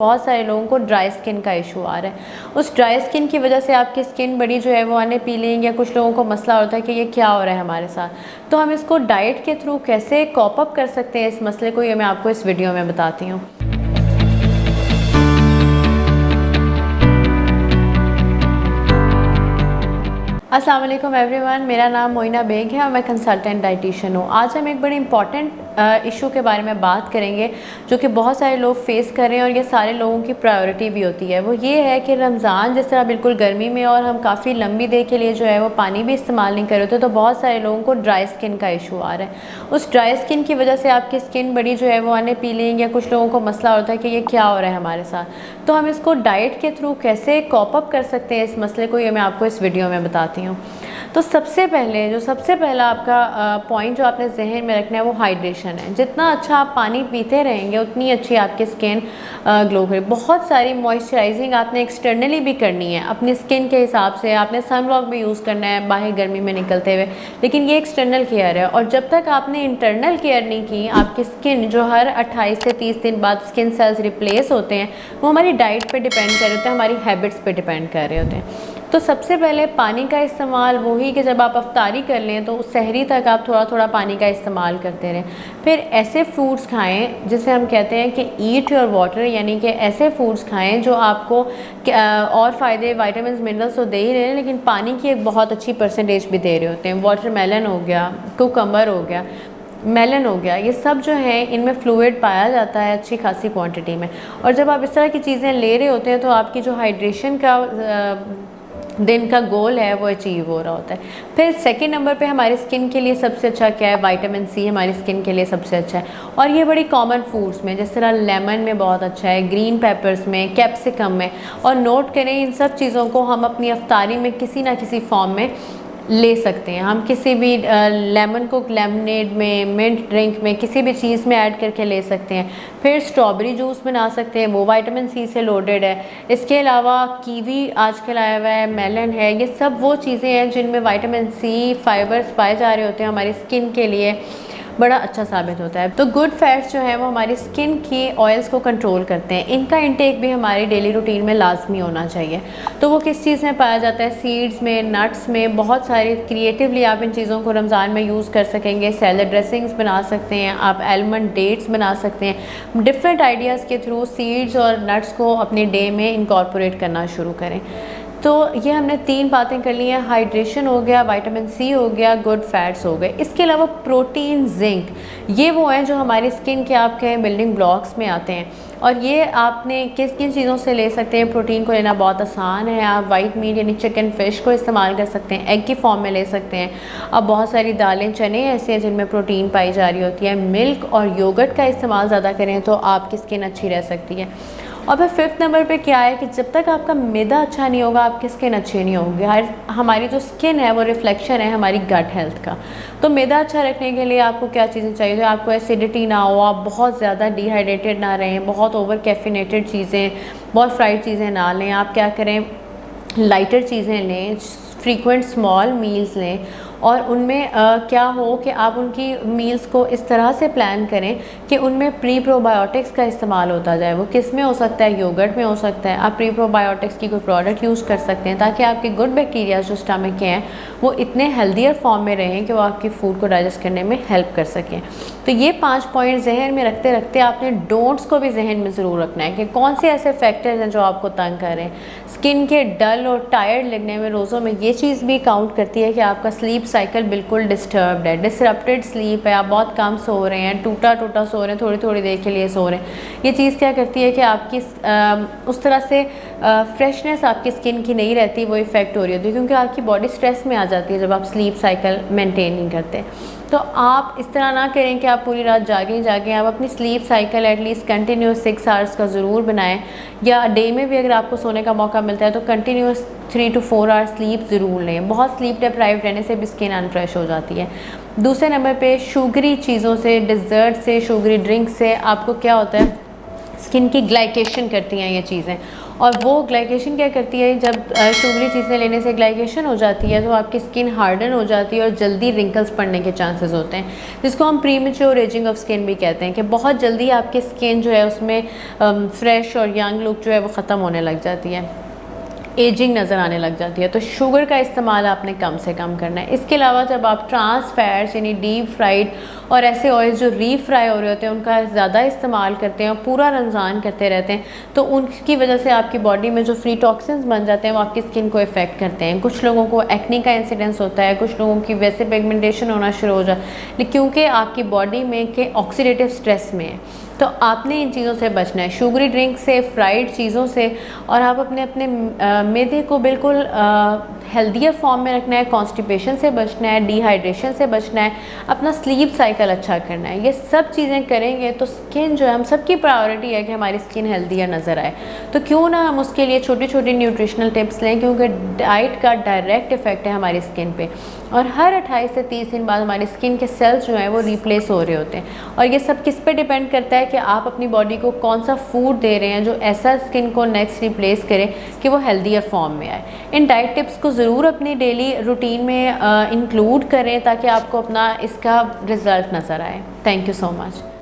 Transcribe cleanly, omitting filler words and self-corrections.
बहुत सारे लोगों को ड्राई स्किन का इशू आ रहा है। उस ड्राई स्किन की वजह से आपकी स्किन बड़ी जो है वो आने पीलिंग, या कुछ लोगों को मसला होता है कि ये क्या हो रहा है हमारे साथ। तो हम इसको डाइट के थ्रू कैसे कॉप अप कर सकते हैं इस मसले को, ये मैं आपको इस वीडियो में बताती हूँ। अस्सलाम वालेकुम एवरीवन, मेरा नाम मोइना बेग है और मैं कंसल्टेंट डाइटिशियन हूँ। आज हम एक बड़ी इंपॉर्टेंट इशू के बारे में बात करेंगे जो कि बहुत सारे लोग फेस कर रहे हैं और ये सारे लोगों की प्रायोरिटी भी होती है। वो ये है कि रमज़ान जिस तरह बिल्कुल गर्मी में और हम काफ़ी लंबी देर के लिए जो है वो पानी भी इस्तेमाल नहीं कर रहे होते, तो बहुत सारे लोगों को ड्राई स्किन का इशू आ रहा है। उस ड्राई स्किन की वजह से आपकी स्किन बड़ी जो है वो आने पीलिंग, या कुछ लोगों को मसला होता है कि ये क्या हो रहा है हमारे साथ। तो हम इसको डाइट के थ्रू कैसे कॉप अप कर सकते हैं इस मसले को, ये मैं आपको इस वीडियो में बताती हूँ। तो सबसे पहला आपका पॉइंट जो आपने जहन में रखना है वो हाइड्रेशन है। जितना अच्छा आप पानी पीते रहेंगे उतनी अच्छी आपकी स्किन ग्लो करेगी। बहुत सारी मॉइस्चराइजिंग आपने एक्सटर्नली भी करनी है अपनी स्किन के हिसाब से। आपने सनब्लॉक भी यूज़ करना है बाहर गर्मी में निकलते हुए, लेकिन ये एक्सटर्नल केयर है। और जब तक आपने इंटरनल केयर नहीं की, आपकी स्किन जो हर 28 से 30 दिन बाद स्किन सेल्स रिप्लेस होते हैं, वो हमारी डाइट पे डिपेंड कर रहे होते हैं, हमारी हैबिट्स पे डिपेंड कर रहे होते हैं। तो सबसे पहले पानी का इस्तेमाल वही कि जब आप अफ्तारी कर लें तो सहरी तक आप थोड़ा थोड़ा पानी का इस्तेमाल करते रहें। फिर ऐसे फ्रूट्स खाएं जिसे हम कहते हैं कि ईट योर वाटर, यानी कि ऐसे फूड्स खाएं जो आपको और फ़ायदे विटामिन मिनरल्स तो दे ही रहे हैं, लेकिन पानी की एक बहुत अच्छी परसेंटेज भी दे रहे होते हैं। वाटरमेलन हो गया, कुकम्बर हो गया, मेलन हो गया, ये सब जो है इनमें फ्लूइड पाया जाता है अच्छी खासी क्वांटिटी में। और जब आप इस तरह की चीज़ें ले रहे होते हैं तो आपकी जो हाइड्रेशन का दिन का गोल है वो अचीव हो रहा होता है। फिर सेकंड नंबर पे हमारी स्किन के लिए सबसे अच्छा क्या है? विटामिन सी हमारी स्किन के लिए सबसे अच्छा है। और ये बड़ी कॉमन फूड्स में, जिस तरह लेमन में बहुत अच्छा है, ग्रीन पेपर्स में, कैप्सिकम में। और नोट करें, इन सब चीज़ों को हम अपनी अफ्तारी में किसी ना किसी फॉर्म में ले सकते हैं। हम किसी भी लेमन को लेमनेड में, मिंट ड्रिंक में, किसी भी चीज़ में ऐड करके ले सकते हैं। फिर स्ट्रॉबेरी जूस बना सकते हैं, वो विटामिन सी से लोडेड है। इसके अलावा कीवी आजकल आया हुआ है, मेलन है, ये सब वो चीज़ें हैं जिनमें विटामिन सी फाइबर्स पाए जा रहे होते हैं, हमारी स्किन के लिए बड़ा अच्छा साबित होता है। तो गुड फैट्स जो हैं वो हमारी स्किन की ऑयल्स को कंट्रोल करते हैं। इनका इंटेक भी हमारी डेली रूटीन में लाजमी होना चाहिए। तो वो किस चीज़ में पाया जाता है? सीड्स में, नट्स में। बहुत सारी क्रिएटिवली आप इन चीज़ों को रमज़ान में यूज़ कर सकेंगे। सैलड ड्रेसिंग्स बना सकते हैं आप, आलमंड डेट्स बना सकते हैं। डिफरेंट आइडियाज़ के थ्रू सीड्स और नट्स को अपने डे में इनकॉर्पोरेट करना शुरू करें। तो ये हमने 3 बातें कर ली हैं। हाइड्रेशन हो गया, विटामिन सी हो गया, गुड फैट्स हो गए। इसके अलावा प्रोटीन, जिंक, ये वो हैं जो हमारी स्किन के आप कहें बिल्डिंग ब्लॉक्स में आते हैं। और ये आपने किस किन चीज़ों से ले सकते हैं? प्रोटीन को लेना बहुत आसान है। आप वाइट मीट यानी चिकन, फ़िश को इस्तेमाल कर सकते हैं, एग की फॉर्म में ले सकते हैं। अब बहुत सारी दालें, चने ऐसे हैं जिनमें प्रोटीन पाई जा रही होती है। मिल्क और योगर्ट का इस्तेमाल ज़्यादा करें तो आपकी स्किन अच्छी रह सकती है। और फिर 5th नंबर पे क्या है कि जब तक आपका मैदा अच्छा नहीं होगा आपकी स्किन अच्छी नहीं होगी। हमारी जो स्किन है वो रिफ्लेक्शन है हमारी गट हेल्थ का। तो मैदा अच्छा रखने के लिए आपको क्या चीज़ें चाहिए? तो आपको एसिडिटी ना हो, आप बहुत ज़्यादा डिहाइड्रेटेड ना रहें, बहुत ओवर कैफिनेटेड चीज़ें, बहुत फ्राइड चीज़ें ना लें। आप क्या करें? लाइटर चीज़ें लें, फ्रीक्वेंट स्मॉल मील्स लें। और उनमें क्या हो कि आप उनकी मील्स को इस तरह से प्लान करें कि उनमें प्री प्रोबायोटिक्स का इस्तेमाल होता जाए। वो किस में हो सकता है? योगर्ट में हो सकता है। आप प्री प्रोबायोटिक्स की कोई प्रोडक्ट यूज़ कर सकते हैं ताकि आपके गुड बैक्टीरिया जो स्टमक के हैं वो इतने हेल्दियर फॉर्म में रहें कि वो आपकी फ़ूड को डाइजेस्ट करने में हेल्प कर सकें। तो ये 5 पॉइंट जहन में रखते रखते आपने डोंट्स को भी जहन में ज़रूर रखना है कि कौन से ऐसे फैक्टर्स हैं जो आपको तंग कर रहे हैं। स्किन के डल और टायर्ड लगने में रोज़ों में ये चीज़ भी काउंट करती है कि आपका स्लीप साइकिल बिल्कुल डिस्टर्ब्ड है, डिसरप्टेड स्लीप है, आप बहुत कम सो रहे हैं, टूटा टूटा सो रहे हैं, थोड़ी थोड़ी देर के लिए सो रहे हैं। ये चीज़ क्या करती है कि आपकी उस तरह से फ्रेशनेस आपकी स्किन की नहीं रहती, वो इफ़ेक्ट हो रही होती है क्योंकि आपकी बॉडी स्ट्रेस में आ जाती है जब आप स्लीप साइकिल मेंटेन नहीं करते। तो आप इस तरह ना करें कि आप पूरी रात जागें। आप अपनी sleep cycle at least continuous 6 hours का ज़रूर बनाएं, या डे में भी अगर आपको सोने का मौका मिलता है तो कंटिन्यूस 3 to 4 आवर्स स्लीप ज़रूर लें। बहुत स्लीप डिप्राइव्ड रहने से भी स्किन अनफ्रेश हो जाती है। दूसरे नंबर पे शुगरी चीज़ों से, डिज़र्ट से, शुगरी ड्रिंक से आपको क्या होता है? स्किन की ग्लाइकेशन करती हैं ये चीज़ें। और वो ग्लाइकेशन क्या करती है, जब शुगरी चीज़ें लेने से ग्लाइकेशन हो जाती है तो आपकी स्किन हार्डन हो जाती है और जल्दी रिंकल्स पड़ने के चांसेस होते हैं, जिसको हम प्रीमेच्योर एजिंग ऑफ स्किन भी कहते हैं, कि बहुत जल्दी आपकी स्किन जो है उसमें फ्रेश और यंग लुक जो है वो ख़त्म होने लग जाती है, एजिंग नज़र आने लग जाती है। तो शुगर का इस्तेमाल आपने कम से कम करना है। इसके अलावा जब आप ट्रांस फैट्स यानी डीप फ्राइड और ऐसे ऑयल जो रीफ्राई हो रहे होते हैं उनका ज़्यादा इस्तेमाल करते हैं और पूरा रमज़ान करते रहते हैं, तो उनकी वजह से आपकी बॉडी में जो फ्री टॉक्सिन्स बन जाते हैं वो आपकी स्किन को इफ़ेक्ट करते हैं। कुछ लोगों को एक्ने का इंसिडेंस होता है, कुछ लोगों की वैसे पिगमेंटेशन होना शुरू हो जाता है, क्योंकि आपकी बॉडी में के ऑक्सीडेटिव स्ट्रेस में है। तो आपने इन चीज़ों से बचना है, शुगरी ड्रिंक से, फ्राइड चीज़ों से, और आप अपने मैदे को बिल्कुल हेल्दियर फॉर्म में रखना है, कॉन्स्टिपेशन से बचना है, डिहाइड्रेशन से बचना है, अपना स्लीप साइकिल अच्छा करना है। ये सब चीज़ें करेंगे तो स्किन जो है, हम सबकी प्रायोरिटी है कि हमारी स्किन हेल्दियर नज़र आए, तो क्यों ना हम उसके लिए छोटी छोटी न्यूट्रिशनल टिप्स लें, क्योंकि डाइट का डायरेक्ट इफेक्ट है हमारी स्किन पे। और हर 28 से 30 दिन बाद हमारी स्किन के सेल्स जो हैं वो रिप्लेस हो रहे होते हैं, और ये सब किस पे डिपेंड करता है कि आप अपनी बॉडी को कौन सा फूड दे रहे हैं जो ऐसा स्किन को नेक्स्ट रिप्लेस करे कि वो हेल्दियर फॉर्म में आए। इन डाइट टिप्स को ज़रूर अपनी डेली रूटीन में इंक्लूड करें ताकि आपको अपना इसका रिज़ल्ट नज़र आए। Thank you so much.